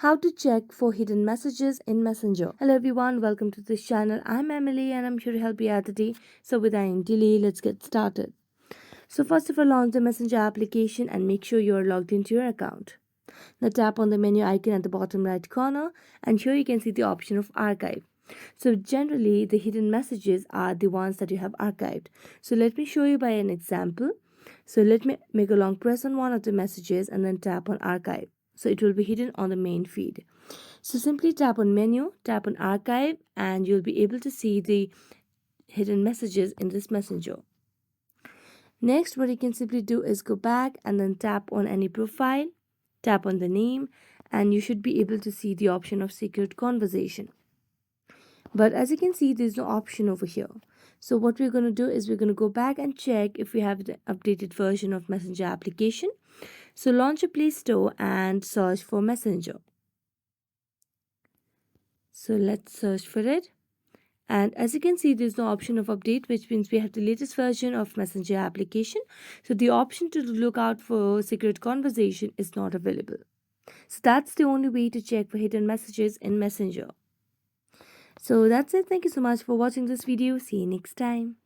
How to check for hidden messages in Messenger. Hello everyone, welcome to this channel. I'm Emily and I'm here to help you out today. So without any delay, let's get started. So first of all, launch the Messenger application and make sure you're logged into your account. Now tap on the menu icon at the bottom right corner and here you can see the option of archive. So generally the hidden messages are the ones that you have archived. So let me show you by an example. So let me make a long press on one of the messages and then tap on archive. So it will be hidden on the main feed. So simply tap on menu, tap on archive and you'll be able to see the hidden messages in this messenger. Next, what you can simply do is go back and then tap on any profile, tap on the name, and you should be able to see the option of secret conversation. But as you can see, there's no option over here. So what we're going to do is we're going to go back and check if we have the updated version of Messenger application. So launch a Play Store and search for Messenger. So let's search for it. And as you can see, there's no option of update, which means we have the latest version of Messenger application. So the option to look out for secret conversation is not available. So that's the only way to check for hidden messages in Messenger. So that's it. Thank you so much for watching this video. See you next time.